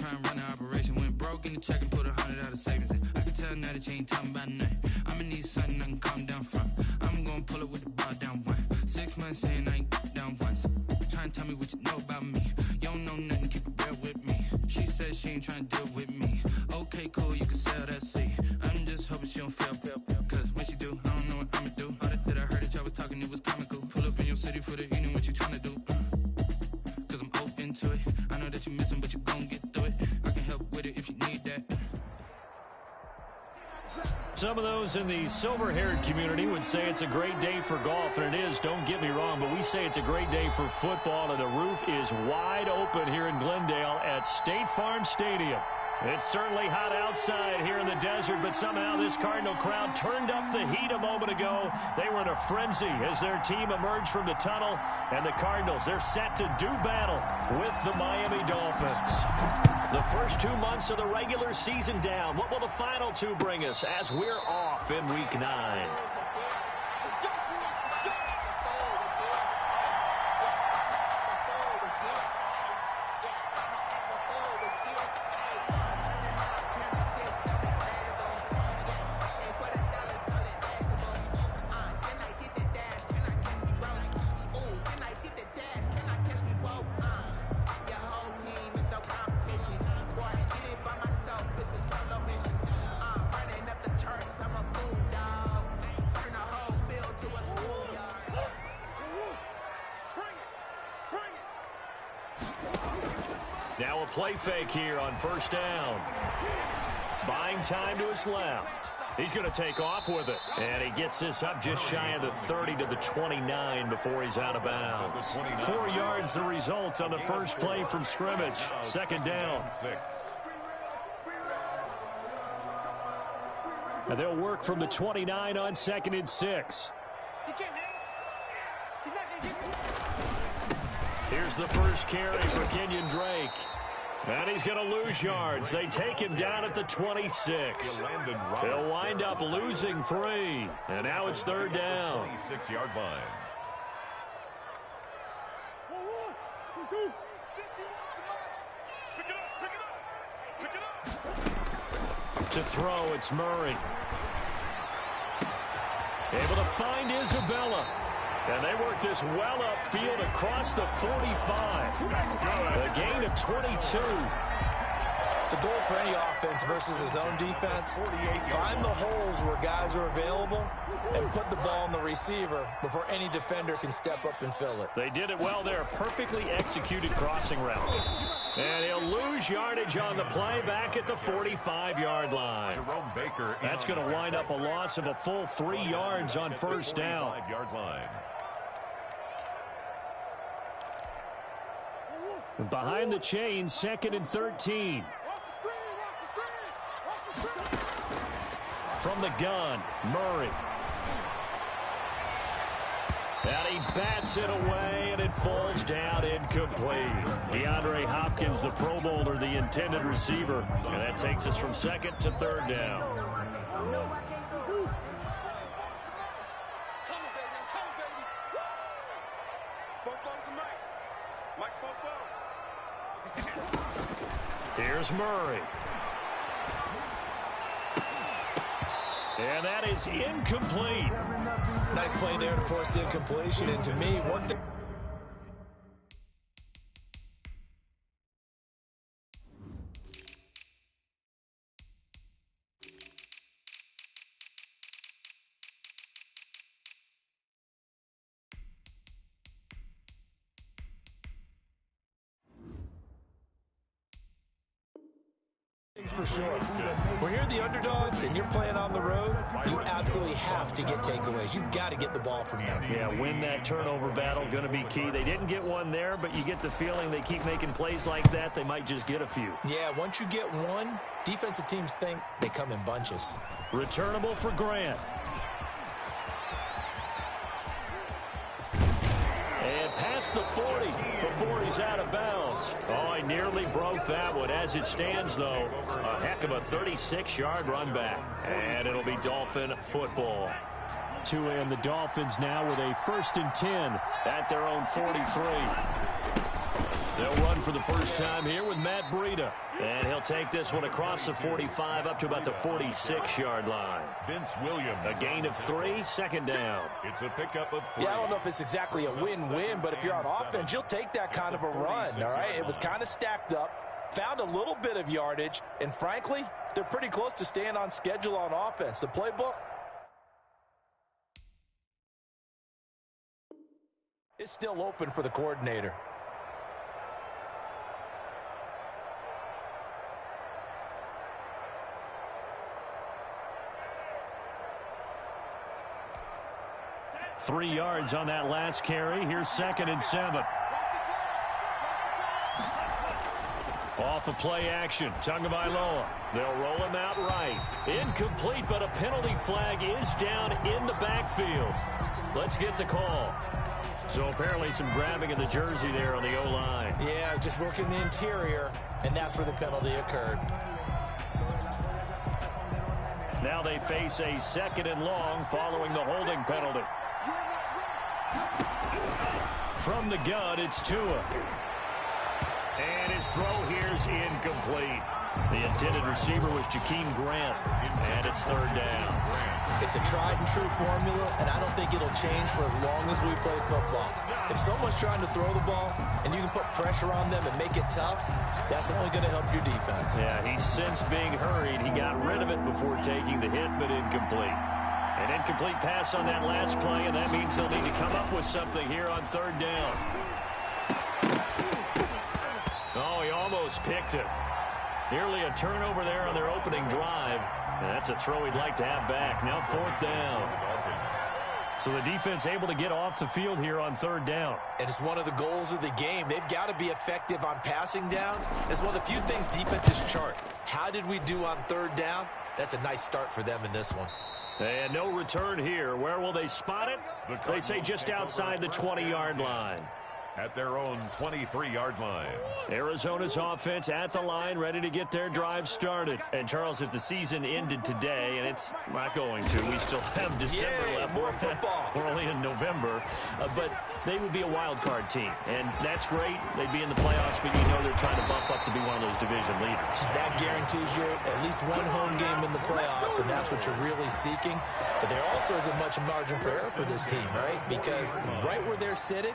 try and run the operation. Went broke in the check and put 100 out of savings in. I can tell now that you ain't talking about nothing. I'ma need something I can calm down from. I'm gonna pull it with the bar down one. 6 months in, I ain't down once. Try and tell me what you know about me. You don't know nothing, keep it real with me. She said she ain't trying to deal with me. Okay, cool, you can sell that seat. I'm just hoping she don't fail. Cause when she do, I don't know what I'ma do. All that I heard that y'all was talking, it was comical. Pull up in your city for the evening, what you trying to do? Cause I'm open to it. I know that you missing, but you gon' get through it. I can help with it if you need that. Some of those in the silver-haired community would say it's a great day for golf, and it is, don't get me wrong, but we say it's a great day for football, and the roof is wide open here in Glendale at State Farm Stadium. It's certainly hot outside here in the desert, but somehow this Cardinal crowd turned up the heat a moment ago. They were in a frenzy as their team emerged from the tunnel, and the Cardinals, they're set to do battle with the Miami Dolphins. The first 2 months of the regular season down. What will the final two bring us as we're off in Week 9? Now a play fake here on first down. Buying time to his left. He's going to take off with it. And he gets this up just shy of the 30 to the 29 before he's out of bounds. 4 yards the result on the first play from scrimmage. Second down. And they'll work from the 29 on 2nd and 6. Here's the first carry for Kenyon Drake. And he's going to lose yards. They take him down at the 26. He'll wind up losing 3. And now it's third down. 26-yard line. To throw, it's Murray. Able to find Isabella. And they work this well upfield across the 45. A gain of 22. The goal for any offense versus his own defense, find the holes where guys are available and put the ball on the receiver before any defender can step up and fill it. They did it well there. Perfectly executed crossing route. And he'll lose yardage on the play back at the 45-yard line. Jerome Baker. That's going to wind up a loss of a full 3 yards on first down. 45-yard line. Behind the chains, 2nd and 13. From the gun, Murray. And he bats it away, and it falls down incomplete. DeAndre Hopkins, the Pro Bowler, the intended receiver. And that takes us from 2nd to 3rd down. Here's Murray. And that is incomplete. Nice play there to force the incompletion. And to me, one thing. For sure. When you're the underdogs and you're playing on the road, you absolutely have to get takeaways. You've got to get the ball from them. Yeah, win that turnover battle, going to be key. They didn't get one there, but you get the feeling they keep making plays like that, they might just get a few. Yeah, once you get one, defensive teams think they come in bunches. Returnable for Grant. And past the 40 before he's out of bounds. Oh, he nearly broke that one. As it stands, though, a heck of a 36-yard run back. And it'll be Dolphin football. Tua and the Dolphins now with a 1st and 10 at their own 43. They'll run for the first time here with Matt Breida. And he'll take this one across the 45 up to about the 46-yard line. Vince Williams. A gain of 3, second down. It's a pickup of 3. Yeah, I don't know if it's exactly a win-win, but if you're on offense, you'll take that kind of a run, all right? It was kind of stacked up, found a little bit of yardage, and frankly, they're pretty close to staying on schedule on offense. The playbook is still open for the coordinator. Three yards on that last carry. Here's 2nd and 7. Off of play action. Tagovailoa. They'll roll him out right. Incomplete, but a penalty flag is down in the backfield. Let's get the call. So apparently some grabbing of the jersey there on the O-line. Yeah, just working the interior, and that's where the penalty occurred. Now they face a 2nd and long following the holding penalty. From the gun, it's Tua. And his throw here's incomplete. The intended receiver was Jakeem Grant. And it's 3rd down. It's a tried-and-true formula, and I don't think it'll change for as long as we play football. If someone's trying to throw the ball and you can put pressure on them and make it tough, that's only going to help your defense. Yeah, he's since being hurried. He got rid of it before taking the hit, but incomplete. An incomplete pass on that last play, and that means they'll need to come up with something here on 3rd down. Oh, he almost picked it. Nearly a turnover there on their opening drive. And that's a throw he'd like to have back. Now 4th down. So the defense able to get off the field here on 3rd down. And it's one of the goals of the game. They've got to be effective on passing downs. It's one of the few things defenses chart. How did we do on 3rd down? That's a nice start for them in this one. And no return here. Where will they spot it? They say just outside the 20-yard line. At their own 23-yard line. Arizona's offense at the line, ready to get their drive started. And, Charles, if the season ended today, and it's not going to, we still have December left. More football. We're only in November. But they would be a wild card team. And that's great. They'd be in the playoffs, but you know they're trying to bump up to be one of those division leaders. That guarantees you at least one home game in the playoffs, and that's what you're really seeking. But there also isn't much margin for error for this team, right? Because right where they're sitting,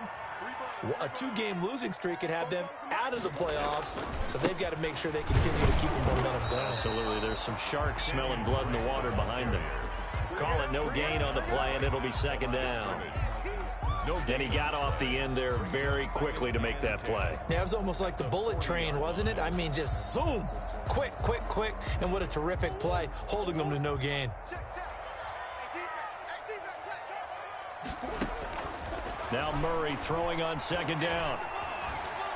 a 2-game losing streak could have them out of the playoffs, so they've got to make sure they continue to keep the momentum going. Absolutely. There's some sharks smelling blood in the water behind them. Call it no gain on the play, and it'll be 2nd down. And he got off the end there very quickly to make that play. Yeah, it was almost like the bullet train, wasn't it? I mean, just zoom, quick, quick, quick, and what a terrific play, holding them to no gain. Now Murray throwing on 2nd down.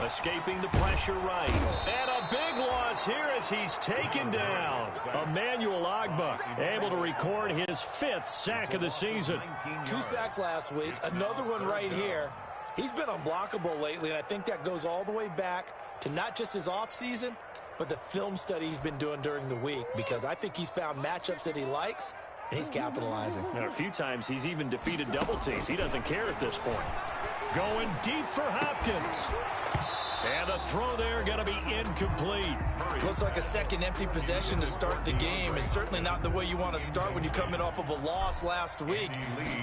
Escaping the pressure right. And a big loss here as he's taken down. Emmanuel Ogbah able to record his 5th sack of the season. 2 sacks last week, another one right here. He's been unblockable lately, and I think that goes all the way back to not just his offseason, but the film study he's been doing during the week, because I think he's found matchups that he likes, and he's capitalizing. And a few times he's even defeated double teams. He doesn't care at this point. Going deep for Hopkins. And the throw there going to be incomplete. Looks like a second empty possession to start the game, and certainly not the way you want to start when you come in off of a loss last week.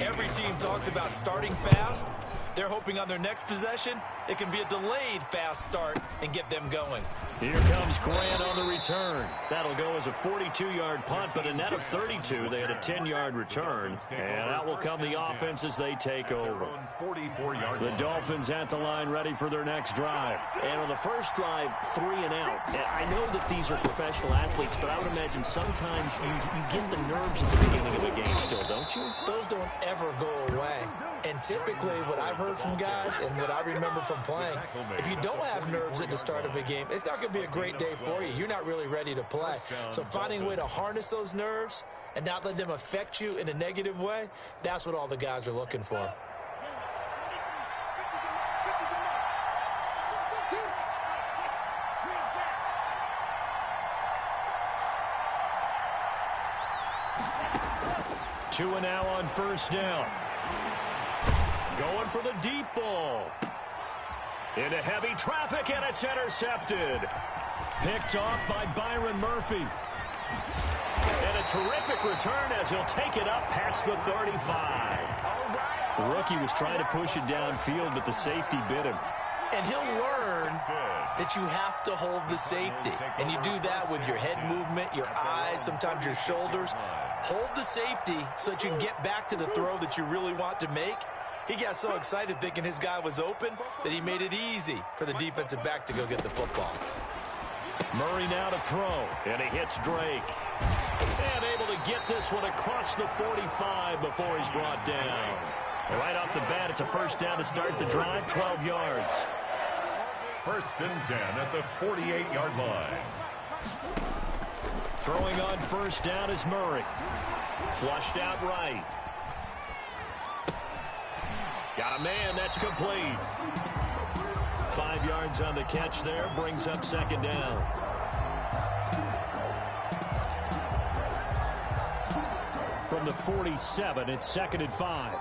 Every team talks about starting fast. They're hoping on their next possession it can be a delayed fast start and get them going. Here comes Grant on the return. That'll go as a 42-yard punt, but a net of 32. They had a 10-yard return, and that will come the offense as they take over. The Dolphins at the line ready for their next drive. And on the first drive, 3 and out. I know that these are professional athletes, but I would imagine sometimes you get the nerves at the beginning of a game still, don't you? Those don't ever go away. And typically what I've heard from guys and what I remember from playing, if you don't have nerves at the start of a game, it's not going to be a great day for you. You're not really ready to play. So finding a way to harness those nerves and not let them affect you in a negative way, that's what all the guys are looking for. Two and now on first down. Going for the deep ball. Into heavy traffic, and it's intercepted. Picked off by Byron Murphy. And a terrific return as he'll take it up past the 35. The rookie was trying to push it downfield, but the safety bit him. And he'll learn that you have to hold the safety. And you do that with your head movement, your eyes, sometimes your shoulders. Hold the safety so that you can get back to the throw that you really want to make. He got so excited thinking his guy was open that he made it easy for the defensive back to go get the football. Murray now to throw, and he hits Drake. And able to get this one across the 45 before he's brought down. And right off the bat, it's a first down to start the drive, 12 yards. First and 10 at the 48-yard line. Throwing on first down is Murray. Flushed out right. Got a man, that's complete. 5 yards on the catch there, brings up second down. From the 47, it's second and 5.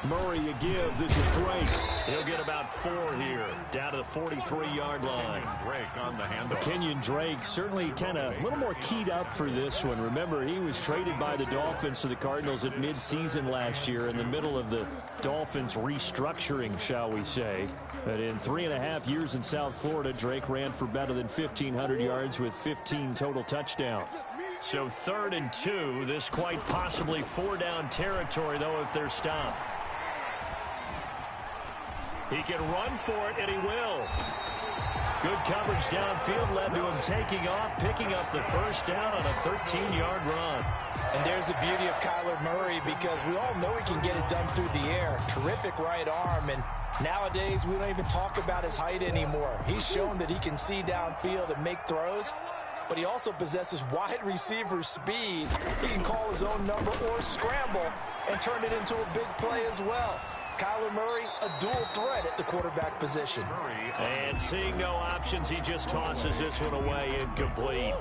Murray a give. This is Drake. He'll get about 4 here, down to the 43-yard line. Drake on the handoff. Kenyon Drake certainly kind of a little more keyed up for this one. Remember, he was traded by the Dolphins to the Cardinals at midseason last year in the middle of the Dolphins restructuring, shall we say. But in 3.5 years in South Florida, Drake ran for better than 1,500 yards with 15 total touchdowns. So 3rd and 2, this quite possibly 4-down territory, though, if they're stopped. He can run for it, and he will. Good coverage downfield led to him taking off, picking up the first down on a 13-yard run. And there's the beauty of Kyler Murray, because we all know he can get it done through the air. Terrific right arm, and nowadays we don't even talk about his height anymore. He's shown that he can see downfield and make throws, but he also possesses wide receiver speed. He can call his own number or scramble and turn it into a big play as well. Kyler Murray, a dual threat at the quarterback position. And seeing no options, he just tosses this one away, incomplete.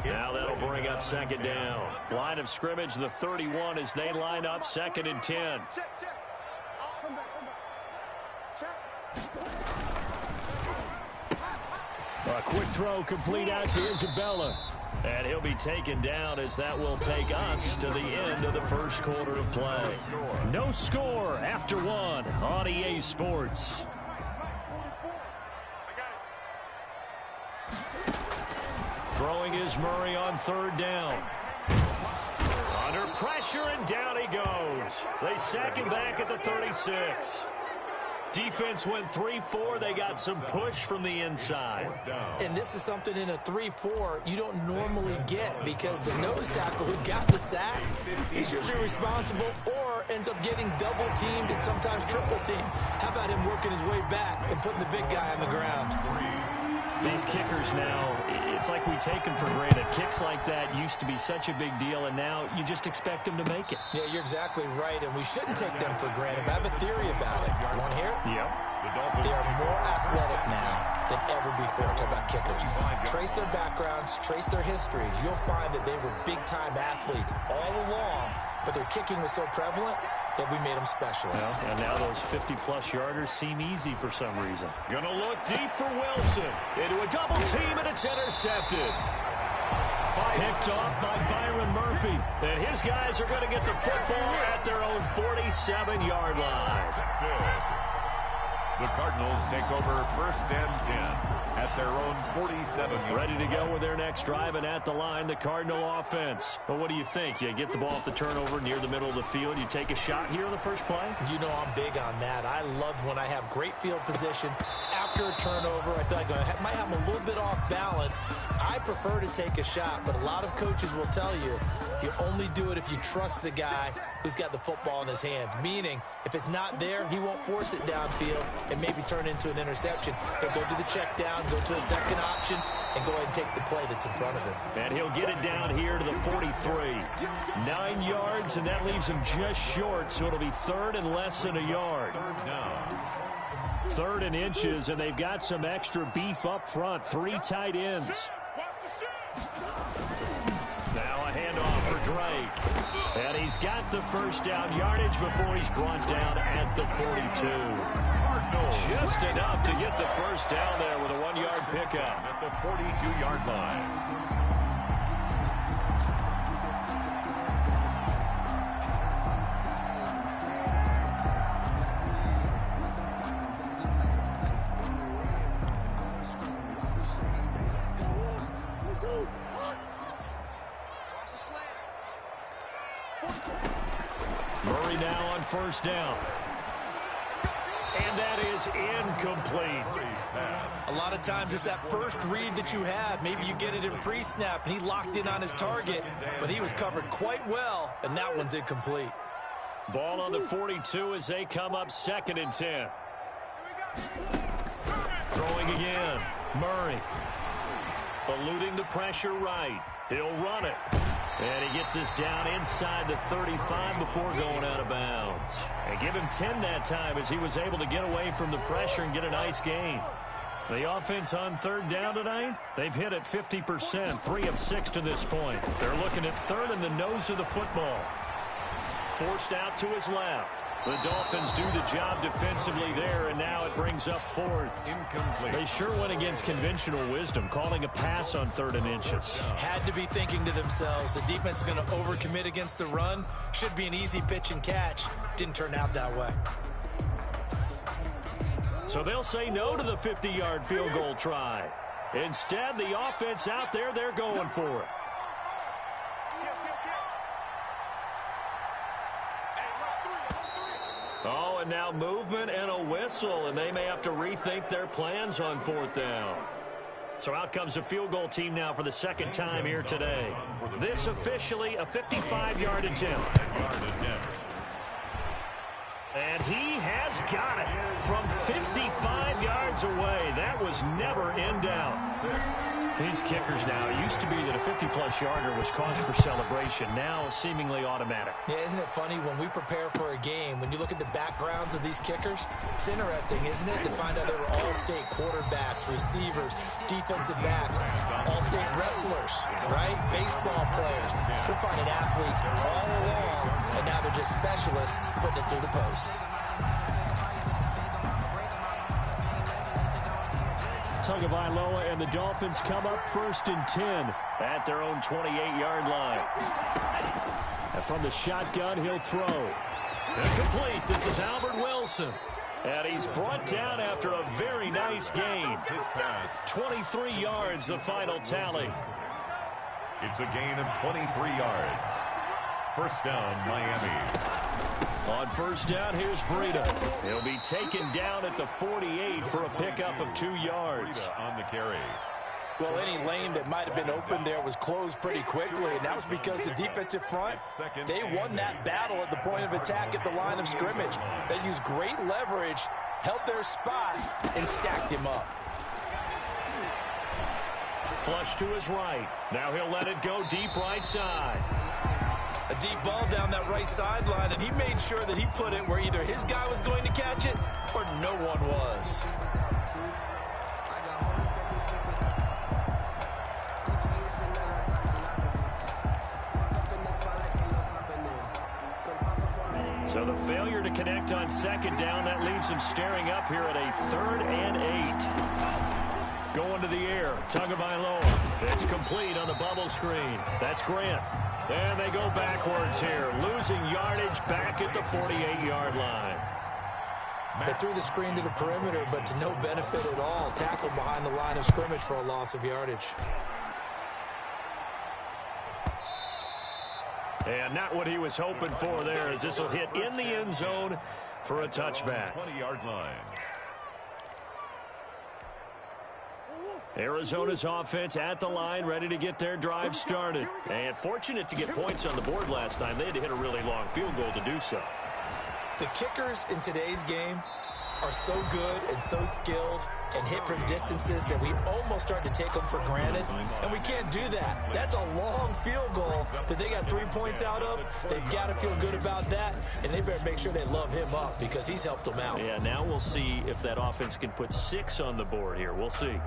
Now that'll bring up second down. Line of scrimmage, the 31, as they line up, 2nd and 10. A quick throw complete out to Isabella. And he'll be taken down, as that will take us to the end of the first quarter of play. No score after 1 on EA Sports. Throwing is Murray on 3rd down. Under pressure, and down he goes. They sack him back at the 36. Defense went 3-4. They got some push from the inside. And this is something in a 3-4 you don't normally get, because the nose tackle who got the sack, he's usually responsible or ends up getting double-teamed and sometimes triple-teamed. How about him working his way back and putting the big guy on the ground? These kickers now, it's like we take them for granted. Kicks like that used to be such a big deal, and now you just expect them to make it. Yeah, you're exactly right, and we shouldn't take them for granted. But I have a theory about it. You want to hear it? Yep. They are more athletic now than ever before. Talk about kickers. Trace their backgrounds, trace their histories. You'll find that they were big-time athletes all along, but their kicking was so prevalent that we made them specialists. Well, and now those 50-plus yarders seem easy for some reason. Gonna look deep for Wilson. Into a double team, and it's intercepted. Picked off by Byron Murphy. And his guys are going to get the football at their own 47-yard line. The Cardinals take over 1st and 10 at their own 47. Ready to go with their next drive, and at the line, the Cardinal offense. Well, what do you think? You get the ball off the turnover near the middle of the field. You take a shot here on the first play? You know I'm big on that. I love when I have great field position. After a turnover, I feel like I might have a little bit off balance. I prefer to take a shot, but a lot of coaches will tell you you only do it if you trust the guy who's got the football in his hands. Meaning, if it's not there, he won't force it downfield and maybe turn it into an interception. He'll go to the check down, go to a second option, and go ahead and take the play that's in front of him. And he'll get it down here to the 43. 9 yards, and that leaves him just short, so it'll be 3rd and less than a yard. 3rd and inches, and they've got some extra beef up front. 3 tight ends. Now a handoff for Drake. And he's got the first down yardage before he's brought down at the 42. Just enough to get the first down there with a 1-yard pickup. At the 42-yard line. Murray now on first down. And that is incomplete. A lot of times it's that first read that you have. Maybe you get it in pre-snap, and he locked in on his target, but he was covered quite well, and that one's incomplete. Ball on the 42 as they come up 2nd and 10. Throwing again. Murray. Eluding the pressure right. He'll run it. And he gets us down inside the 35 before going out of bounds. And give him 10 that time as he was able to get away from the pressure and get a nice gain. The offense on 3rd down tonight, they've hit it 50%, 3 of 6 to this point. They're looking at 3rd in the nose of the football. Forced out to his left. The Dolphins do the job defensively there, and now it brings up 4th. Incomplete. They sure went against conventional wisdom, calling a pass on 3rd and inches. Had to be thinking to themselves, the defense is going to overcommit against the run. Should be an easy pitch and catch. Didn't turn out that way. So they'll say no to the 50-yard field goal try. Instead, the offense out there, they're going for it. Oh, and now movement and a whistle, and they may have to rethink their plans on 4th down. So out comes a field goal team now for the 2nd time here today. This officially a 55-yard attempt. And he has got it from 55 yards away. That was never in doubt. These kickers now, it used to be that a 50-plus yarder was cause for celebration. Now seemingly automatic. Yeah, isn't it funny when we prepare for a game, when you look at the backgrounds of these kickers, it's interesting, isn't it, to find out they were all-state quarterbacks, receivers, defensive backs, all-state wrestlers, right? Baseball players. We're finding athletes all along, and now they're just specialists putting it through the posts. Tagovailoa and the Dolphins come up 1st and 10 at their own 28-yard line. And from the shotgun, he'll throw. Incomplete. This is Albert Wilson. And he's brought down after a very nice gain. 23 yards, the final tally. It's a gain of 23 yards. First down, Miami. On first down, here's Breida. He'll be taken down at the 48 for a pickup of 2 yards. On the carry. Well, any lane that might have been open there was closed pretty quickly, and that was because the defensive front, they won that battle at the point of attack at the line of scrimmage. They used great leverage, held their spot, and stacked him up. Flush to his right. Now he'll let it go deep right side. A deep ball down that right sideline, and he made sure that he put it where either his guy was going to catch it or no one was. So the failure to connect on 2nd down, that leaves him staring up here at a 3rd and 8. Going to the air, Tagovailoa. It's complete on the bubble screen. That's Grant. And they go backwards here, losing yardage back at the 48-yard line. They threw the screen to the perimeter, but to no benefit at all. Tackled behind the line of scrimmage for a loss of yardage. And not what he was hoping for there, as this will hit in the end zone for a touchback. 20-yard line. Arizona's offense at the line, ready to get their drive started. And fortunate to get points on the board last time. They had to hit a really long field goal to do so. The kickers in today's game are so good and so skilled and hit from distances that we almost start to take them for granted. And we can't do that. That's a long field goal that they got 3 points out of. They've got to feel good about that, and they better make sure they love him up because he's helped them out. Yeah, now we'll see if that offense can put 6 on the board here. We'll see.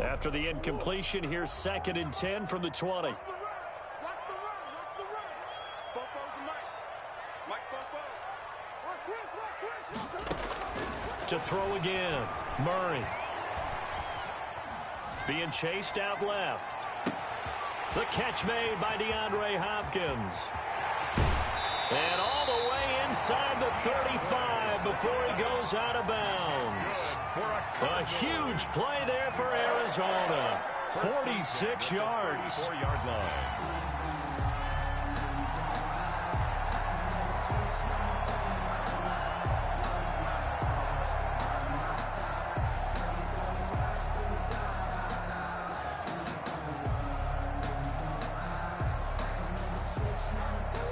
After the incompletion, here's 2nd and 10 from the 20. To throw again, Murray. Being chased out left. The catch made by DeAndre Hopkins. And all the way inside the 35 before he goes out of bounds. A huge play there for Arizona. 46 yards. 4-yard line.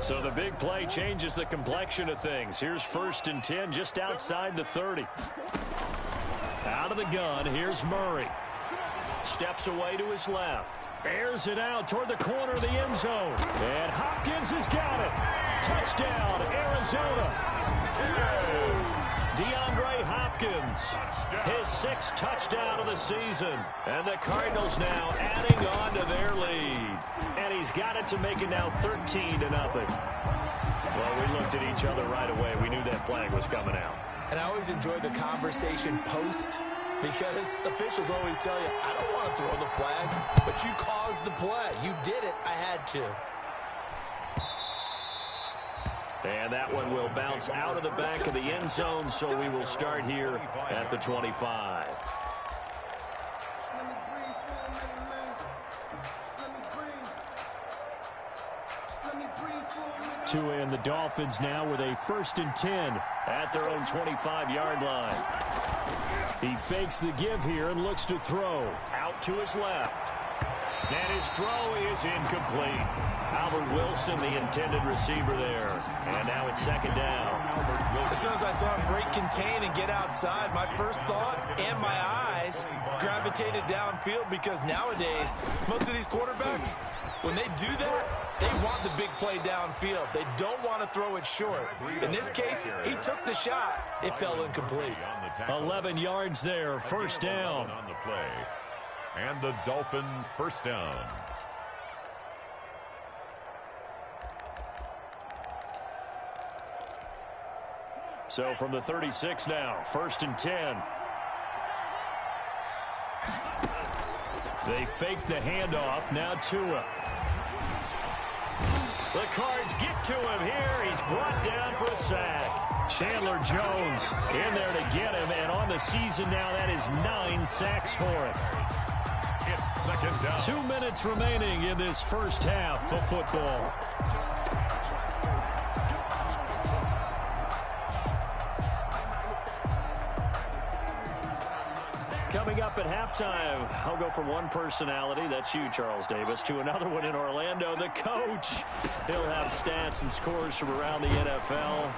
So the big play changes the complexion of things. Here's 1st and 10 just outside the 30. Out of the gun, here's Murray. Steps away to his left. Airs it out toward the corner of the end zone. And Hopkins has got it. Touchdown, Arizona. DeAndre Hopkins, his 6th touchdown of the season. And the Cardinals now adding on to their lead. And he's got it to make it now 13-0. Well, we looked at each other right away. We knew that flag was coming out. And I always enjoy the conversation post, because officials always tell you, I don't want to throw the flag, but you caused the play. You did it. I had to. And that one will bounce out of the back of the end zone, so we will start here at the 25. Tua and the Dolphins now with a 1st and 10 at their own 25-yard line. He fakes the give here and looks to throw out to his left. And his throw is incomplete. Albert Wilson, the intended receiver there. And now it's 2nd down. As soon as I saw him break contain and get outside, my first thought and my eyes gravitated downfield, because nowadays, most of these quarterbacks, when they do that, they want the big play downfield. They don't want to throw it short. In this case, he took the shot. It fell incomplete. 11 yards there, 1st down. On the play. And the Dolphin 1st down. So from the 36 now, 1st and 10. They fake the handoff. Now Tua. The Cards get to him here. He's brought down for a sack. Chandler Jones in there to get him. And on the season now, that is 9 sacks for him. It's 2nd down. 2 minutes remaining in this first half of football. Coming up at halftime, I'll go from one personality, that's you, Charles Davis, to another one in Orlando, the coach. He'll have stats and scores from around the NFL.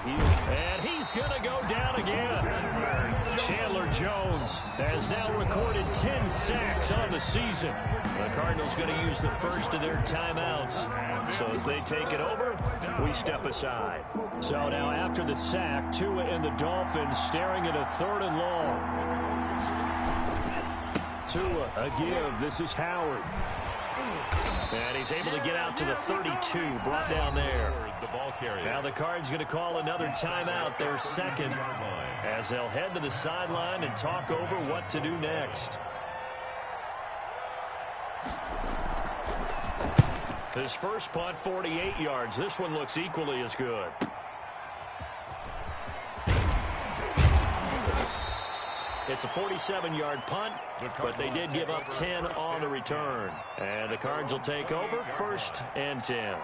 And he's going to go down again. Chandler Jones has now recorded 10 sacks on the season. The Cardinals going to use the first of their timeouts. So as they take it over, we step aside. So now after the sack, Tua and the Dolphins staring at a 3rd and long. Tua, a give. This is Howard. And he's able to get out to the 32, brought down there. Now the Cards going to call another timeout, their 2nd, as they'll head to the sideline and talk over what to do next. His first punt, 48 yards. This one looks equally as good. It's a 47-yard punt, but they did give up 10 on the return. And the Cards will take over, 1st and 10.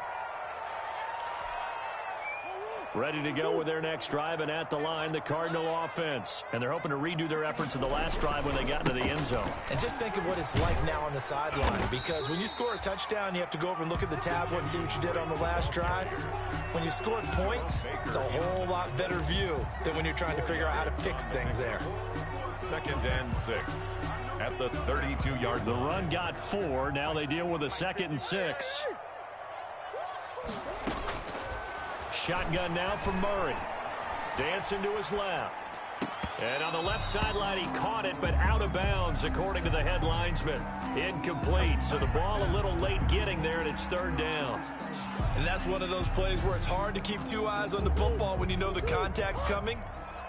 Ready to go with their next drive, and at the line, the Cardinal offense. And they're hoping to redo their efforts in the last drive when they got into the end zone. And just think of what it's like now on the sideline, because when you score a touchdown, you have to go over and look at the tablet and see what you did on the last drive. When you scored points, it's a whole lot better view than when you're trying to figure out how to fix things there. 2nd and 6 at the 32-yard line. The run got 4. Now they deal with a 2nd and 6. Shotgun now for Murray. Dancing to his left. And on the left sideline, he caught it, but out of bounds, according to the head linesman. Incomplete. So the ball a little late getting there, and it's 3rd down. And that's one of those plays where it's hard to keep two eyes on the football when you know the contact's coming,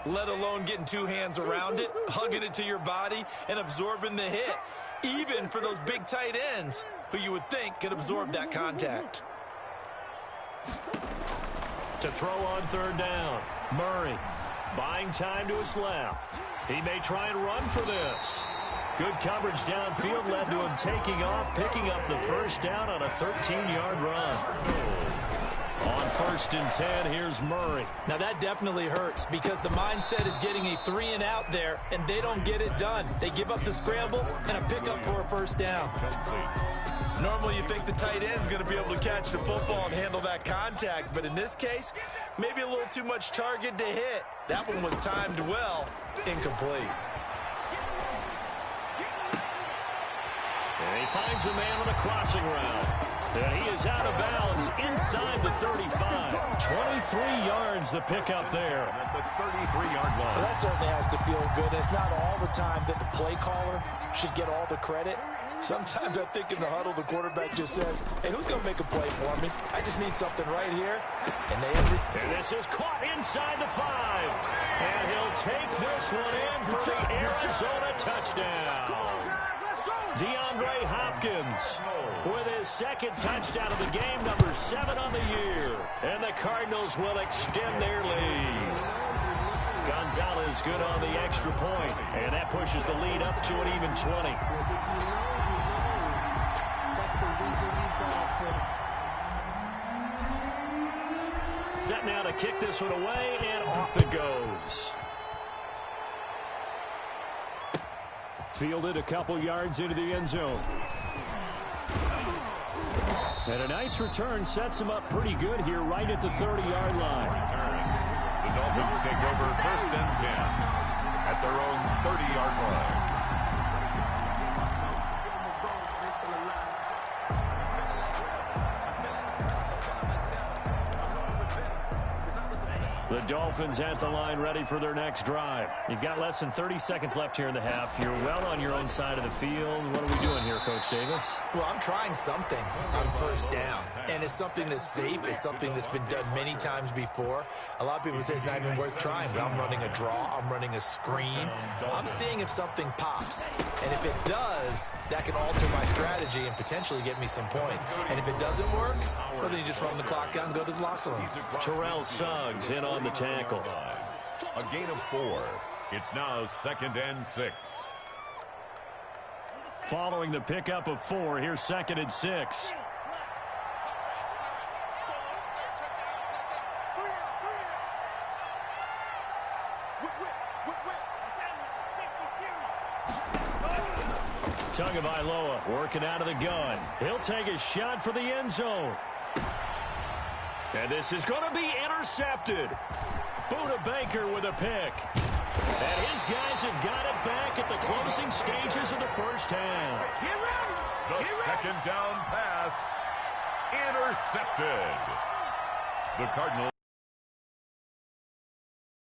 let alone getting two hands around it, hugging it to your body, and absorbing the hit, even for those big tight ends who you would think could absorb that contact. To throw on third down, Murray buying time to his left. He may try and run for this. Good coverage downfield led to him taking off, picking up the first down on a 13-yard run. On 1st and 10, here's Murray. Now that definitely hurts because the mindset is getting a 3-and-out there, and they don't get it done. They give up the scramble and a pickup for a first down. Normally you think the tight end's going to be able to catch the football and handle that contact, but in this case, maybe a little too much target to hit. That one was timed well, incomplete. And he finds a man on a crossing route. And he is out of bounds inside the 35. 23 yards the pickup there. At the 33-yard line. Well, that certainly has to feel good. It's not all the time that the play caller should get all the credit. Sometimes I think in the huddle, the quarterback just says, hey, who's going to make a play for me? I just need something right here. And this is caught inside the 5. And he'll take this one in for the Arizona touchdown. DeAndre Hopkins with his second touchdown of the game, number 7 on the year. And the Cardinals will extend their lead. Gonzalez good on the extra point, and that pushes the lead up to an even 20. Set now to kick this one away, and off it goes. Fielded a couple yards into the end zone. And a nice return sets him up pretty good here right at the 30-yard line. The Dolphins take over 1st and 10 at their own 30-yard line. The Dolphins at the line ready for their next drive. You've got less than 30 seconds left here in the half. You're well on your own side of the field. What are we doing here, Coach Davis? Well, I'm trying something on first down. And it's something that's safe. It's something that's been done many times before. A lot of people say it's not even worth trying, but I'm running a draw. I'm running a screen. I'm seeing if something pops. And if it does, that can alter my strategy and potentially get me some points. And if it doesn't work, well, then you just run the clock out and go to the locker room. Terrell Suggs in on the tackle. A gain of 4. It's now 2nd and 6. Following the pickup of 4, here's 2nd and 6. Tagovailoa working out of the gun. He'll take a shot for the end zone. And this is going to be intercepted. Buda Baker with a pick. And his guys have got it back at the closing stages of the first half. The second down pass intercepted. The Cardinals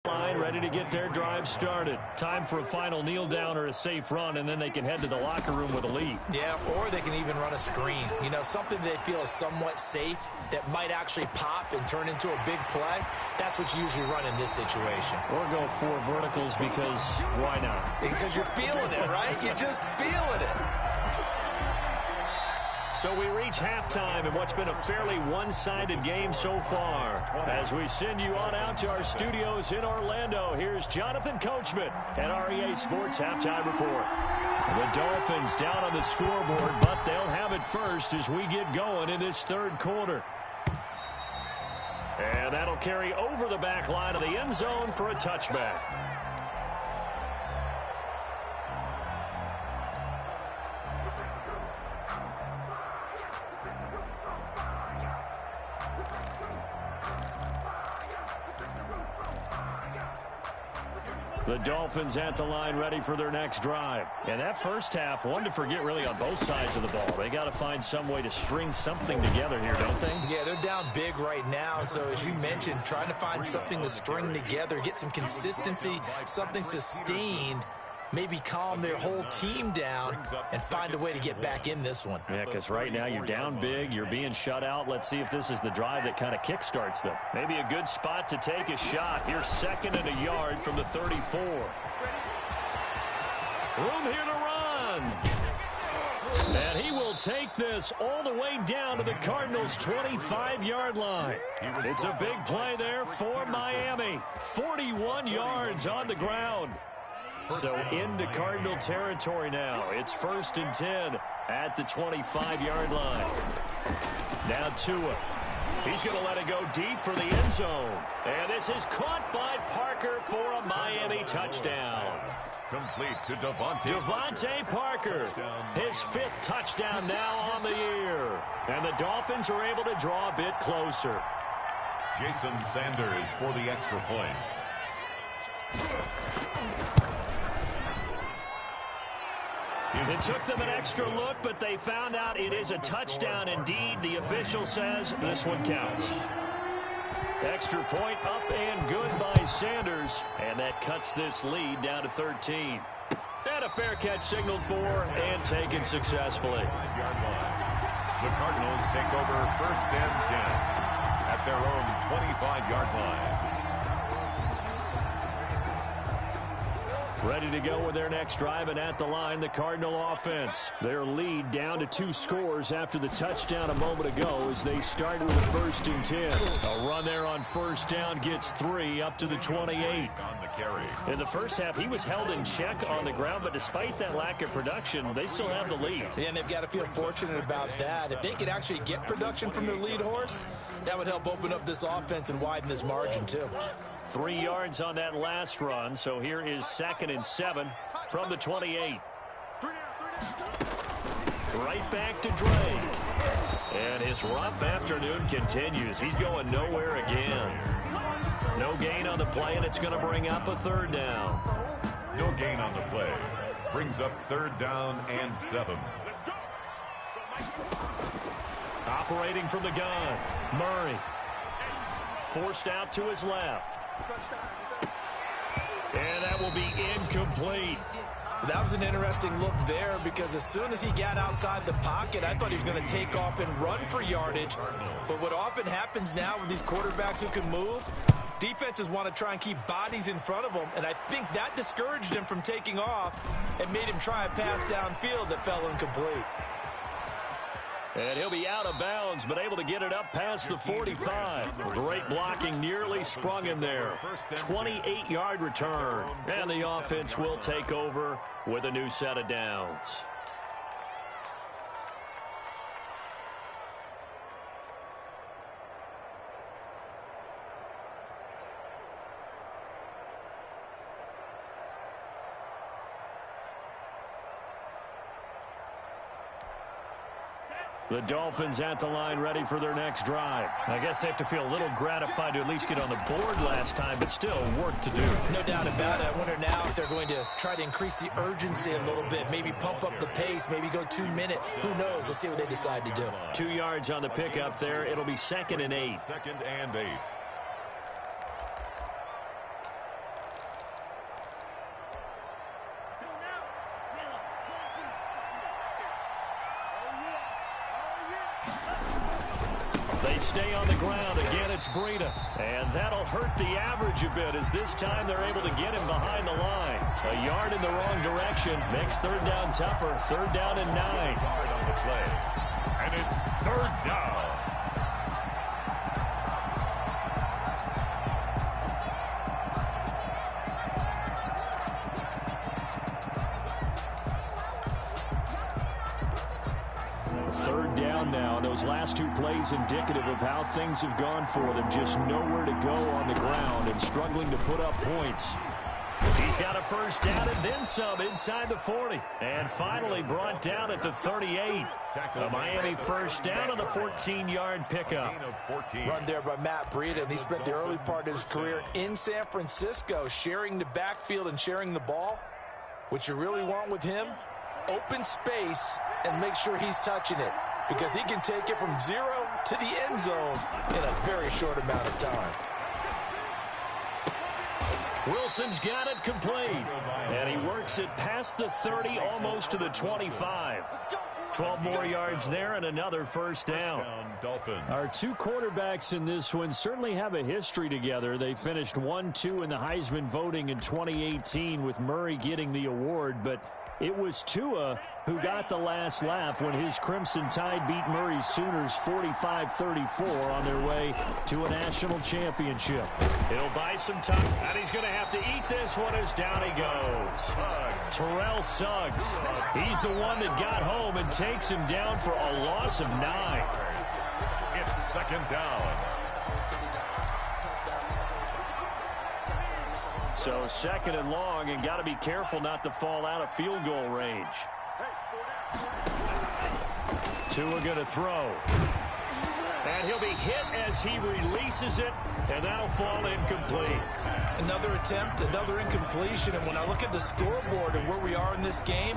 line ready to get their drive started. Time for a final kneel down or a safe run, and then they can head to the locker room with a lead. Yeah, or they can even run a screen. You know, something they feel is somewhat safe that might actually pop and turn into a big play. That's what you usually run in this situation. Or go 4 verticals because why not? Because you're feeling it, right? You're just feeling it. So we reach halftime in what's been a fairly one-sided game so far. As we send you on out to our studios in Orlando, here's Jonathan Coachman at REA Sports Halftime Report. The Dolphins down on the scoreboard, but they'll have it first as we get going in this third quarter. And that'll carry over the back line of the end zone for a touchback. The Dolphins at the line ready for their next drive. And that first half, one to forget really on both sides of the ball. They got to find some way to string something together here, don't they? Yeah, they're down big right now. So as you mentioned, trying to find something to string together, get some consistency, something sustained maybe calm their whole team down and find a way to get back in this one. Yeah, because right now you're down big, you're being shut out. Let's see if this is the drive that kind of kickstarts them. Maybe a good spot to take a shot. Here's 2nd and a yard from the 34. Room here to run. And he will take this all the way down to the Cardinals' 25-yard line. It's a big play there for Miami. 41 yards on the ground. So into Cardinal territory now. It's 1st and 10 at the 25-yard line. Now Tua. He's going to let it go deep for the end zone. And this is caught by Parker for a Miami touchdown. Complete to Devontae Parker. His 5th touchdown now on the year. And the Dolphins are able to draw a bit closer. Jason Sanders for the extra point. It took them an extra look, but they found out it is a touchdown indeed. The official says this one counts. Extra point up and good by Sanders, and that cuts this lead down to 13. And a fair catch signaled for and taken successfully. The Cardinals take over 1st and 10 at their own 25-yard line. Ready to go with their next drive, and at the line, the Cardinal offense. Their lead down to 2 scores after the touchdown a moment ago as they start with a 1st and 10. A run there on 1st down gets 3 up to the 28. In the first half, he was held in check on the ground, but despite that lack of production, they still have the lead. Yeah, and they've got to feel fortunate about that. If they could actually get production from their lead horse, that would help open up this offense and widen this margin too. 3 yards on that last run, so here is 2nd and 7 from the 28. Right back to Dre. And his rough afternoon continues. He's going nowhere again. No gain on the play, and it's going to bring up a 3rd down. No gain on the play. Brings up 3rd down and 7. Operating from the gun, Murray. Forced out to his left. And that will be incomplete. That was an interesting look there because as soon as he got outside the pocket, I thought he was going to take off and run for yardage. But what often happens now with these quarterbacks who can move, defenses want to try and keep bodies in front of them, and I think that discouraged him from taking off and made him try a pass downfield that fell incomplete. And he'll be out of bounds, but able to get it up past the 45. Great blocking, nearly sprung him there. 28-yard return. And the offense will take over with a new set of downs. The Dolphins at the line ready for their next drive. I guess they have to feel a little gratified to at least get on the board last time, but still work to do. No doubt about it. I wonder now if they're going to try to increase the urgency a little bit, maybe pump up the pace, maybe go 2 minutes. Who knows? Let's see what they decide to do. 2 yards on the pickup there. It'll be 2nd and 8. 2nd and 8. They stay on the ground. Again, it's Breida. And that'll hurt the average a bit as this time they're able to get him behind the line. A yard in the wrong direction makes 3rd down tougher. 3rd down and 9. Yard on the play. And it's 3rd down. Third down now. Those last 2 plays indicative of how things have gone for them. Just nowhere to go on the ground and struggling to put up points. He's got a 1st down and then some inside the 40. And finally brought down at the 38. A Miami 1st down on the 14-yard pickup. Run there by Matt Breida, and he spent the early part of his career in San Francisco sharing the backfield and sharing the ball. What you really want with him, open space and make sure he's touching it, because he can take it from 0 to the end zone in a very short amount of time. Wilson's got it complete. And he works it past the 30, almost to the 25. 12 more yards there and another first down. Our two quarterbacks in this one certainly have a history together. They finished 1-2 in the Heisman voting in 2018 with Murray getting the award, but it was Tua who got the last laugh when his Crimson Tide beat Murray's Sooners 45-34 on their way to a national championship. He'll buy some time, and he's going to have to eat this one as down he goes. Terrell Suggs, he's the one that got home and takes him down for a loss of 9. It's second down. So second and long, and got to be careful not to fall out of field goal range. Tua going to throw. And he'll be hit as he releases it, and that'll fall incomplete. Another attempt, another incompletion, and when I look at the scoreboard and where we are in this game,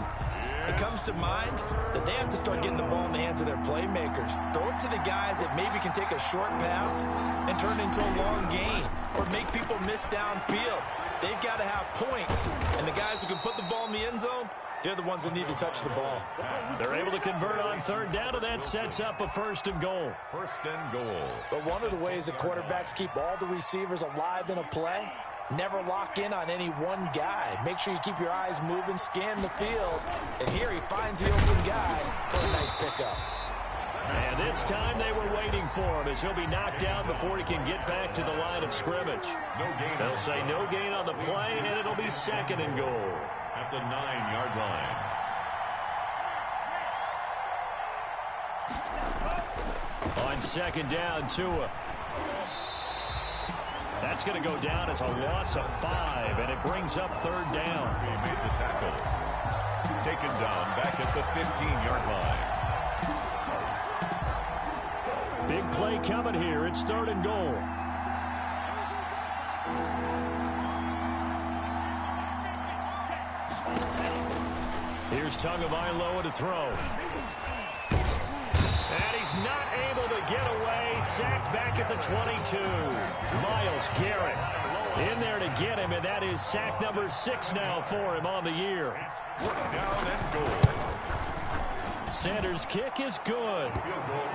it comes to mind that they have to start getting the ball in the hands of their playmakers. Throw it to the guys that maybe can take a short pass and turn it into a long gain or make people miss downfield. They've got to have points, and the guys who can put the ball in the end zone, they're the ones that need to touch the ball. They're able to convert on third down, and that sets up a first and goal. First and goal. But one of the ways that quarterbacks keep all the receivers alive in a play, never lock in on any one guy. Make sure you keep your eyes moving, scan the field, and here he finds the open guy for a nice pickup. And this time they were waiting for him as he'll be knocked down before he can get back to the line of scrimmage. No gain. They'll say no gain on the play, and it'll be second and goal. At the 9-yard line. On second down, Tua. That's going to go down as a loss of 5, and it brings up third down. He made the tackle. Taken down back at the 15-yard line. Big play coming here. It's third and goal. Here's Tagovailoa to throw. And he's not able to get away. Sacked back at the 22. Myles Garrett in there to get him, and that is sack number 6 now for him on the year. Down and goal. Sanders' kick is good.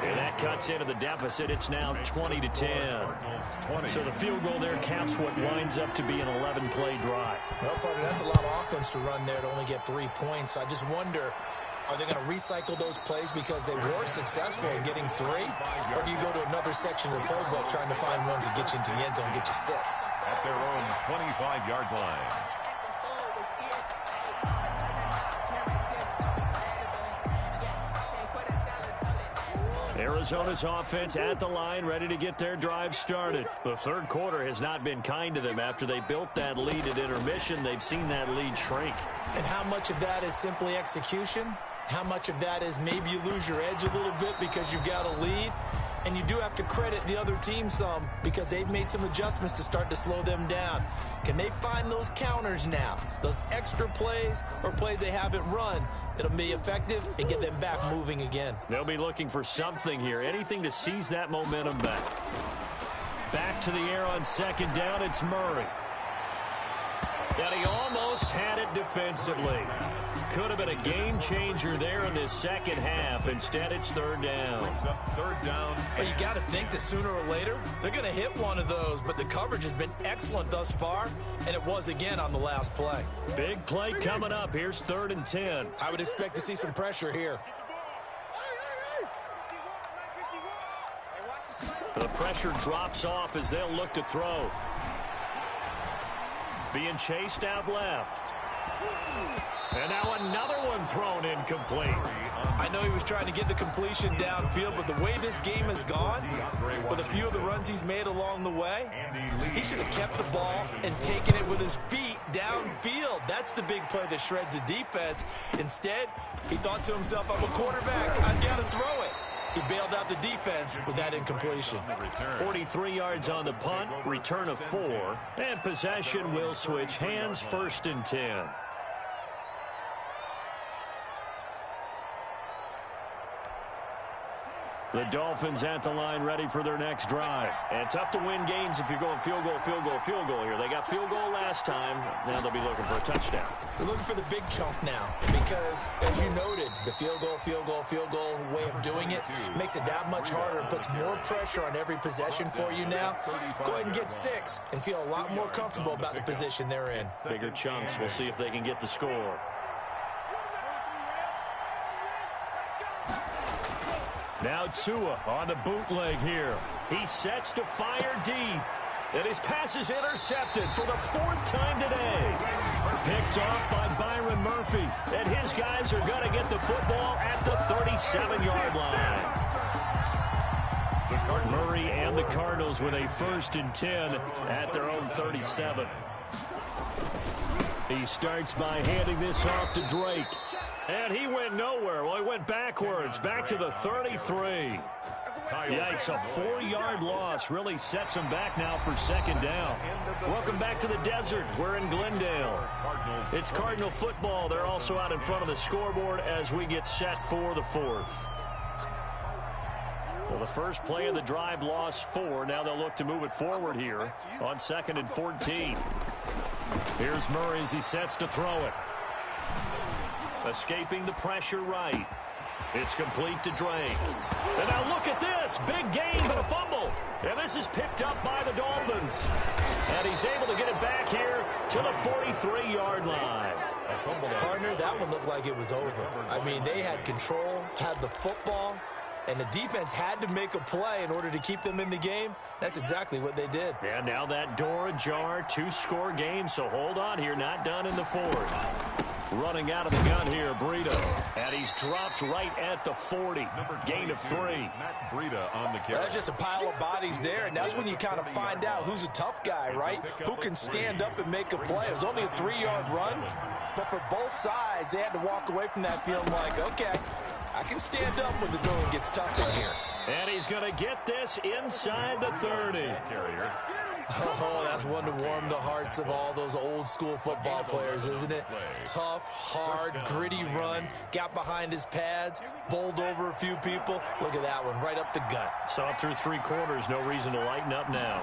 And that cuts into the deficit. It's now 20-10. So the field goal there caps what winds up to be an 11-play drive. Well, partner, that's a lot of offense to run there to only get 3 points. I just wonder, are they going to recycle those plays because they were successful in getting 3? Or do you go to another section of the playbook trying to find ones that get you into the end zone and get you 6? At their own 25-yard line. Arizona's offense at the line, ready to get their drive started. The third quarter has not been kind to them. After they built that lead at intermission, they've seen that lead shrink. And how much of that is simply execution? How much of that is maybe you lose your edge a little bit because you've got a lead? And you do have to credit the other team some because they've made some adjustments to start to slow them down. Can they find those counters now, those extra plays or plays they haven't run that'll be effective and get them back moving again? They'll be looking for something here, anything to seize that momentum back. Back to the air on second down, it's Murray. And he almost had it defensively. Could have been a game changer there in this second half. Instead, it's third down. Third down. Well, you got to think that sooner or later, they're going to hit one of those, but the coverage has been excellent thus far, and it was again on the last play. Big play coming up. Here's 3rd and 10. I would expect to see some pressure here. The pressure drops off as they'll look to throw. Being chased out left. And now another one thrown incomplete. I know he was trying to get the completion downfield, but the way this game has gone, with a few of the runs he's made along the way, he should have kept the ball and taken it with his feet downfield. That's the big play that shreds the defense. Instead, he thought to himself, I'm a quarterback, I've got to throw it. He bailed out the defense with that incompletion. 43 yards on the punt, return of 4, and possession will switch hands, 1st and 10. The Dolphins at the line ready for their next drive. And tough to win games if you're going field goal, field goal, field goal here. They got field goal last time. Now they'll be looking for a touchdown. They're looking for the big chunk now because, as you noted, the field goal, field goal, field goal way of doing it makes it that much harder and puts more pressure on every possession for you now. Go ahead and get 6 and feel a lot more comfortable about the position they're in. Bigger chunks. We'll see if they can get the score. Now Tua on the bootleg here. He sets to fire deep. And his pass is intercepted for the 4th time today. Picked off by Byron Murphy. And his guys are going to get the football at the 37-yard line. Murray and the Cardinals with a 1st and 10 at their own 37. He starts by handing this off to Drake. And he went nowhere. Well, he went backwards, back to the 33. Yikes, a 4-yard loss really sets him back now for 2nd down. Welcome back to the desert. We're in Glendale. It's Cardinal football. They're also out in front of the scoreboard as we get set for the 4th. Well, the first play of the drive lost 4. Now they'll look to move it forward here on 2nd and 14. Here's Murray as he sets to throw it. Escaping the pressure right. It's complete to Drake. And now look at this. Big gain, but a fumble. And this is picked up by the Dolphins. And he's able to get it back here to the 43-yard line. Partner, that one looked like it was over. I mean, they had control, had the football, and the defense had to make a play in order to keep them in the game. That's exactly what they did. And now that door ajar, 2-score game, so hold on here. Not done in the 4th. Running out of the gun here, Breida. And he's dropped right at the 40. Gain of 3. Matt Breida on the carry. That's just a pile of bodies there, and that's when you kind of find out who's a tough guy, right? Who can stand up and make a play. It was only a 3-yard run, but for both sides, they had to walk away from that feeling like, okay, I can stand up when the going gets tough in here. And he's going to get this inside the 30. Carrier. Oh, that's one to warm the hearts of all those old-school football players, isn't it? Tough, hard, gritty run, got behind his pads, bowled over a few people. Look at that one, right up the gut. Saw it through 3 quarters, no reason to lighten up now.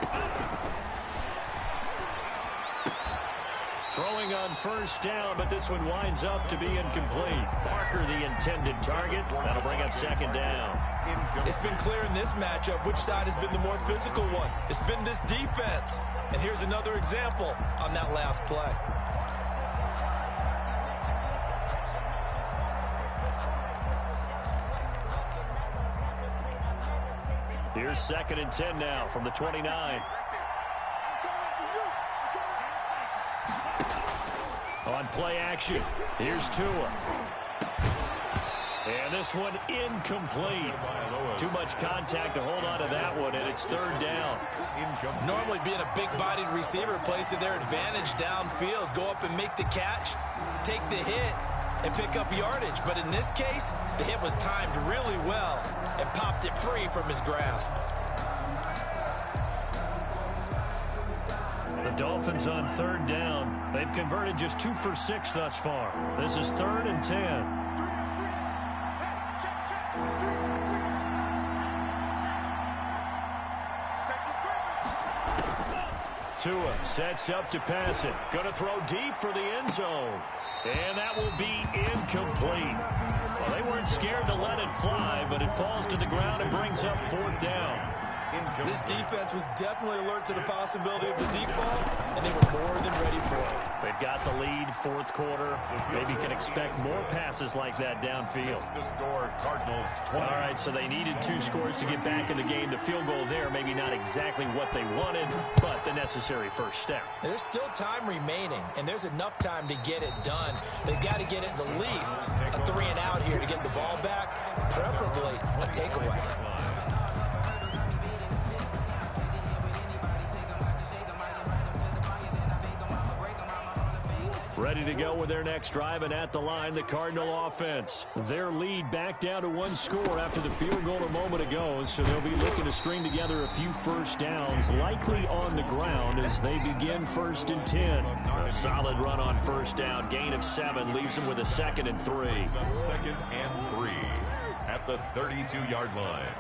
Throwing on 1st down, but this one winds up to be incomplete. Parker, the intended target. That'll bring up 2nd down. It's been clear in this matchup which side has been the more physical one. It's been this defense. And here's another example on that last play. Here's 2nd and 10 now from the 29. On play action, here's Tua. And this one incomplete. Too much contact to hold on to that one, and it's 3rd down. Normally being a big-bodied receiver plays to their advantage downfield. Go up and make the catch, take the hit, and pick up yardage. But in this case, the hit was timed really well and popped it free from his grasp. The Dolphins on 3rd down. They've converted just 2 for 6 thus far. This is 3rd and 10. Tua sets up to pass it. Going to throw deep for the end zone. And that will be incomplete. Well, they weren't scared to let it fly, but it falls to the ground and brings up 4th down. This defense was definitely alert to the possibility of the deep ball, and they were more than ready for it. They've got the lead, 4th quarter. Maybe can expect more passes like that downfield. The score, Cardinals 20. All right, so they needed 2 scores to get back in the game. The field goal there, maybe not exactly what they wanted, but the necessary 1st step. There's still time remaining, and there's enough time to get it done. They've got to get it at least a 3 and out here to get the ball back, preferably a takeaway. Ready to go with their next drive, and at the line, the Cardinal offense. Their lead back down to 1 score after the field goal a moment ago, so they'll be looking to string together a few 1st downs, likely on the ground as they begin 1st and 10. A solid run on 1st down, gain of 7, leaves them with a 2nd and 3. 2nd and 3 at the 32-yard line.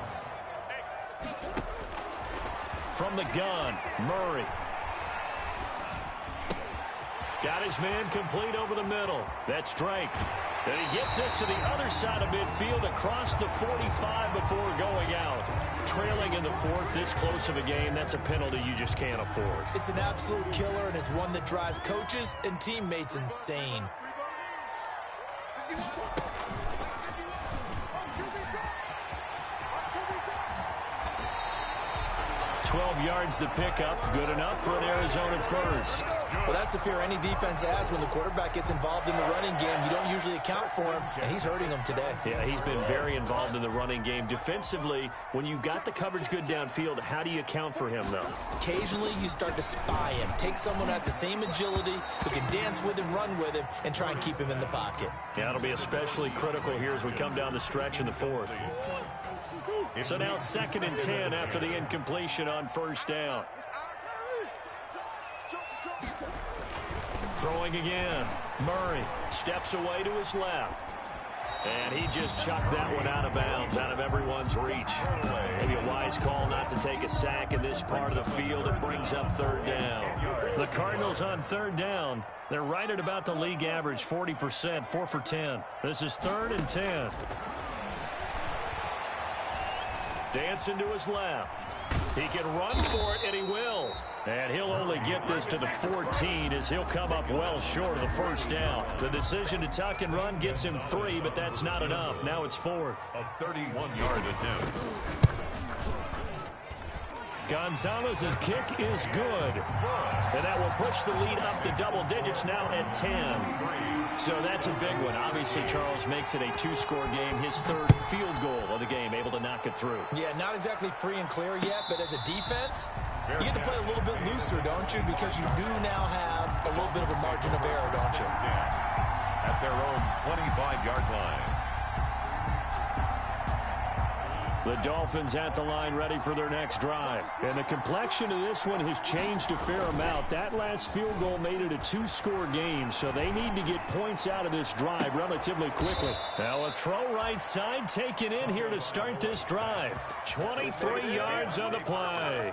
From the gun, Murray. Got his man complete over the middle. That's Drake. And he gets this to the other side of midfield across the 45 before going out. Trailing in the fourth, this close of a game, that's a penalty you just can't afford. It's an absolute killer, and it's one that drives coaches and teammates insane. 12 yards to pick up. Good enough for an Arizona first. Well, that's the fear any defense has when the quarterback gets involved in the running game. You don't usually account for him, and he's hurting them today. Yeah, he's been very involved in the running game. Defensively, when you got the coverage good downfield, how do you account for him, though? Occasionally, you start to spy him. Take someone who has the same agility, who can dance with him, run with him, and try and keep him in the pocket. Yeah, it'll be especially critical here as we come down the stretch in the fourth. So now 2nd and 10 after the incompletion on first down. Throwing again. Murray steps away to his left. And he just chucked that one out of bounds, out of everyone's reach. Maybe a wise call not to take a sack in this part of the field. It brings up 3rd down. The Cardinals on 3rd down. They're right at about the league average, 40%, 4 for 10. This is 3rd and 10. Dancing to his left. He can run for it, and he will. And he'll only get this to the 14 as he'll come up well short of the first down. The decision to tuck and run gets him 3, but that's not enough. Now it's 4th. A 31-yard attempt. Gonzalez's kick is good. And that will push the lead up to double digits now at 10. So that's a big one. Obviously, Charles makes it a 2-score game. His 3rd field goal of the game, able to knock it through. Yeah, not exactly free and clear yet, but as a defense, you get to play a little bit looser, don't you? Because you do now have a little bit of a margin of error, don't you? At their own 25-yard line. The Dolphins at the line ready for their next drive. And the complexion of this one has changed a fair amount. That last field goal made it a 2-score game, so they need to get points out of this drive relatively quickly. Now a throw right side taken in here to start this drive. 23 yards on the play.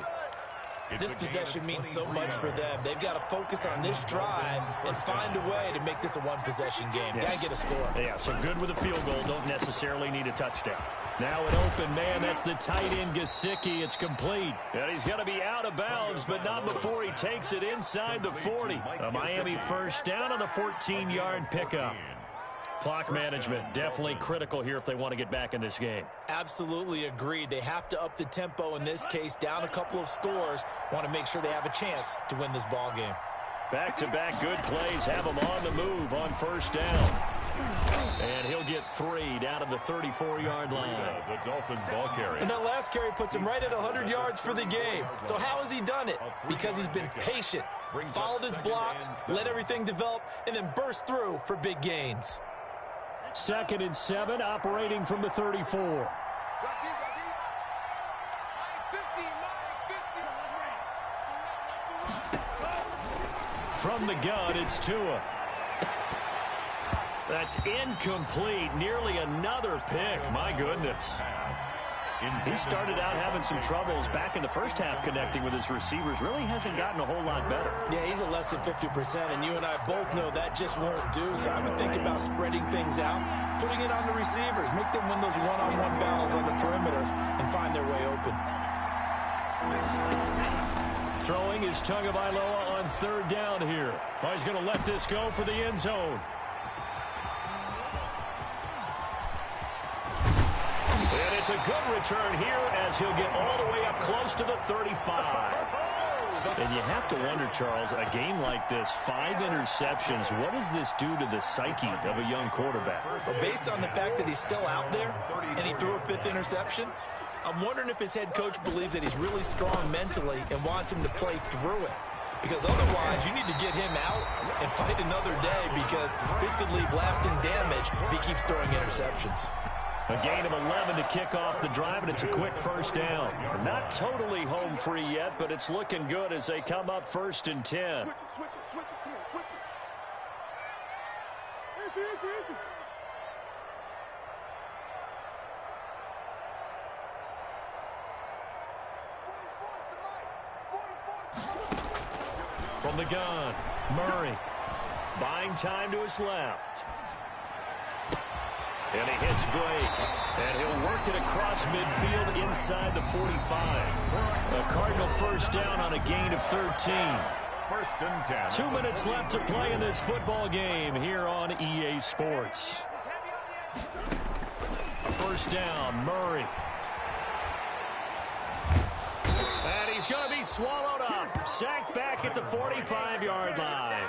This possession means so much for them. They've got to focus on this drive and find a way to make this a one-possession game. Got to get a score. Yeah, so good with a field goal. Don't necessarily need a touchdown. Now an open man. That's the tight end, Gesicki. It's complete. And he's going to be out of bounds, but not before he takes it inside the 40. A Miami first down on the 14-yard pickup. Clock management definitely critical here if they want to get back in this game. Absolutely agreed. They have to up the tempo in this case, down a couple of scores. Want to make sure they have a chance to win this ball game. Back-to-back good plays have them on the move on first down. And he'll get 3 down to the 34-yard line. The Dolphin ball carry. And that last carry puts him right at 100 yards for the game. So how has he done it? Because he's been patient, followed his blocks, let everything develop, and then burst through for big gains. 2nd and 7, operating from the 34. From the gun, it's Tua. That's incomplete. Nearly another pick. My goodness. He started out having some troubles back in the first half connecting with his receivers. Really hasn't gotten a whole lot better. Yeah, he's at less than 50%, and you and I both know that just won't do. So I would think about spreading things out, putting it on the receivers, make them win those one-on-one battles on the perimeter, and find their way open. Throwing is Tagovailoa on 3rd down here. Oh, he's going to let this go for the end zone. And it's a good return here as he'll get all the way up close to the 35. And you have to wonder, Charles, a game like this, 5 interceptions, what does this do to the psyche of a young quarterback? Well, based on the fact that he's still out there and he threw a 5th interception, I'm wondering if his head coach believes that he's really strong mentally and wants him to play through it. Because otherwise, you need to get him out and fight another day, because this could leave lasting damage if he keeps throwing interceptions. A gain of 11 to kick off the drive, and it's a quick first down. Not totally home free yet, but it's looking good as they come up 1st and 10. From the gun, Murray. Buying time to his left. And he hits Drake. And he'll work it across midfield inside the 45. A Cardinal first down on a gain of 13. First and 10. 2 minutes left to play in this football game here on EA Sports. First down, Murray. And he's going to be swallowed up. Sacked back at the 45-yard line.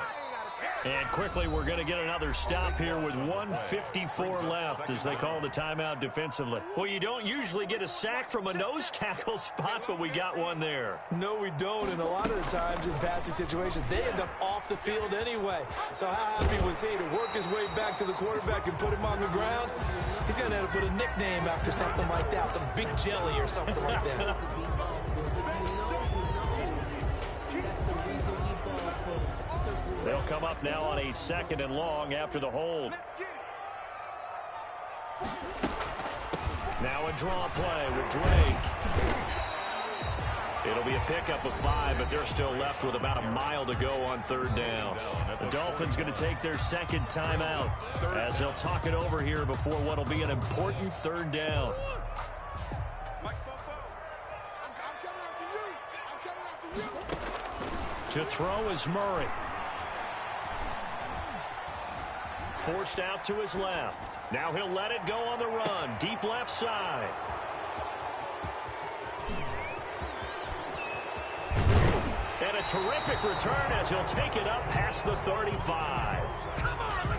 And quickly, we're going to get another stop here with 1:54 left as they call the timeout defensively. Well, you don't usually get a sack from a nose tackle spot, but we got one there. No, we don't. And a lot of the times in passing situations, they end up off the field anyway. So how happy was he to work his way back to the quarterback and put him on the ground? He's going to have to put a nickname after something like that, some Big Jelly or something like that. They'll come up now on a 2nd and long after the hold. Now a draw play with Drake. It'll be a pickup of 5, but they're still left with about a mile to go on 3rd down. The Dolphins going to take their 2nd timeout as they'll talk it over here before what will be an important 3rd down. To throw is Murray. Forced out to his left. Now he'll let it go on the run. Deep left side. And a terrific return as he'll take it up past the 35.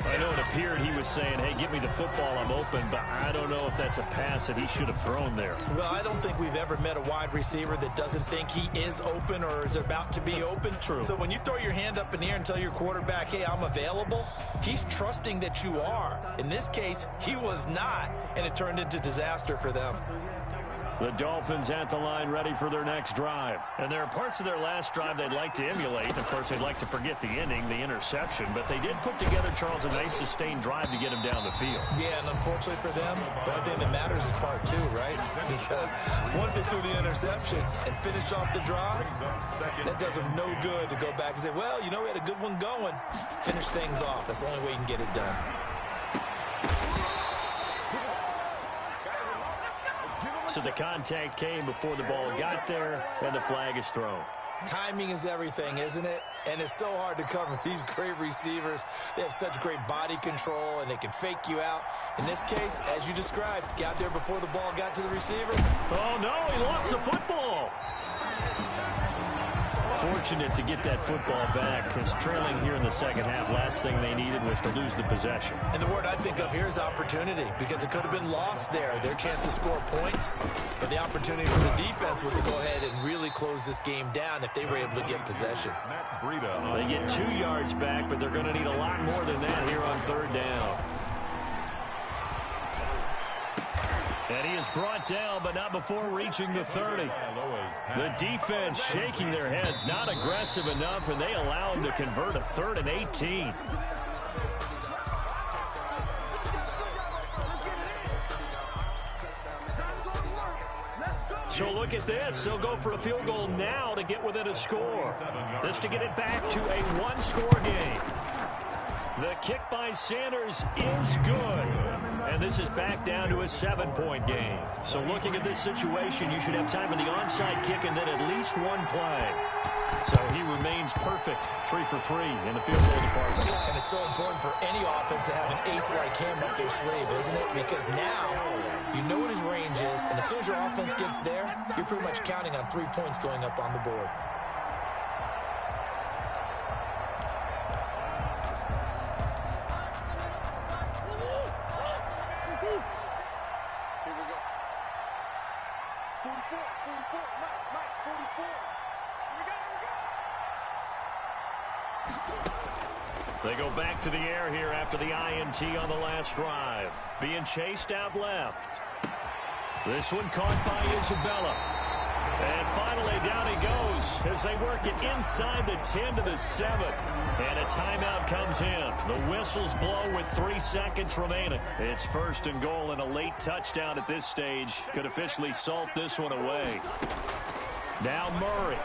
I know it appeared he was saying, hey, give me the football, I'm open, but I don't know if that's a pass that he should have thrown there. Well, I don't think we've ever met a wide receiver that doesn't think he is open or is about to be open. True. So when you throw your hand up in the air and tell your quarterback, hey, I'm available, he's trusting that you are. In this case, he was not, and it turned into disaster for them. The Dolphins at the line ready for their next drive. And there are parts of their last drive they'd like to emulate. Of course, they'd like to forget the inning, the interception. But they did put together, Charles, a nice sustained drive to get him down the field. Yeah, and unfortunately for them, the only thing that matters is part 2, right? Because once they threw the interception and finished off the drive, that does them no good to go back and say, well, you know, we had a good one going. Finish things off. That's the only way you can get it done. So the contact came before the ball got there, and the flag is thrown. Timing is everything, isn't it? And it's so hard to cover these great receivers. They have such great body control, and they can fake you out. In this case, as you described, got there before the ball got to the receiver. Oh, no, he lost the football. Fortunate to get that football back, because trailing here in the second half, last thing they needed was to lose the possession. And the word I think of here is opportunity, because it could have been lost there, their chance to score points. But the opportunity for the defense was to go ahead and really close this game down if they were able to get possession. They get 2 yards back, but they're going to need a lot more than that here on 3rd down. And he is brought down, but not before reaching the 30. The defense shaking their heads, not aggressive enough, and they allow him to convert a 3rd and 18. So look at this. They'll go for a field goal now to get within a score. This to get it back to a 1-score game. The kick by Sanders is good. And this is back down to a 7-point game. So looking at this situation, you should have time for the onside kick and then at least one play. So he remains perfect, 3 for 3 in the field goal department. And it's so important for any offense to have an ace like him up their sleeve, isn't it? Because now you know what his range is, and as soon as your offense gets there, you're pretty much counting on 3 points going up on the board. They go back to the air here after the INT on the last drive. Being chased out left. This one caught by Isabella. And finally down he goes as they work it inside the 10 to the 7. And a timeout comes in. The whistles blow with 3 seconds remaining. It's 1st and goal, and a late touchdown at this stage could officially salt this one away. Now Murray.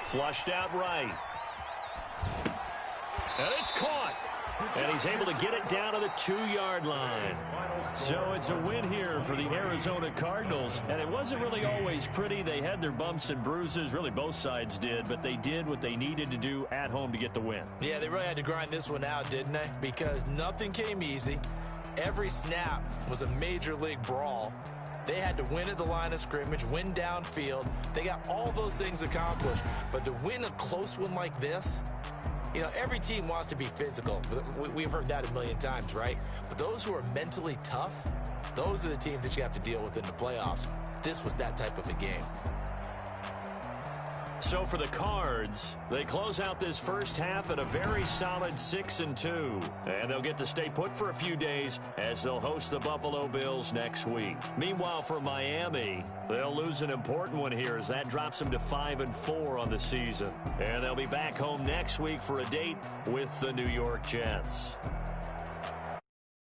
Flushed out right. And it's caught. And he's able to get it down to the 2-yard line. So it's a win here for the Arizona Cardinals. And it wasn't really always pretty. They had their bumps and bruises. Really, both sides did. But they did what they needed to do at home to get the win. Yeah, they really had to grind this one out, didn't they? Because nothing came easy. Every snap was a major league brawl. They had to win at the line of scrimmage, win downfield. They got all those things accomplished. But to win a close one like this, you know, every team wants to be physical. We've heard that a million times, right? But those who are mentally tough, those are the teams that you have to deal with in the playoffs. This was that type of a game. So for the Cards, they close out this first half at a very solid 6-2. And they'll get to stay put for a few days as they'll host the Buffalo Bills next week. Meanwhile, for Miami, they'll lose an important one here as that drops them to 5-4 on the season. And they'll be back home next week for a date with the New York Jets.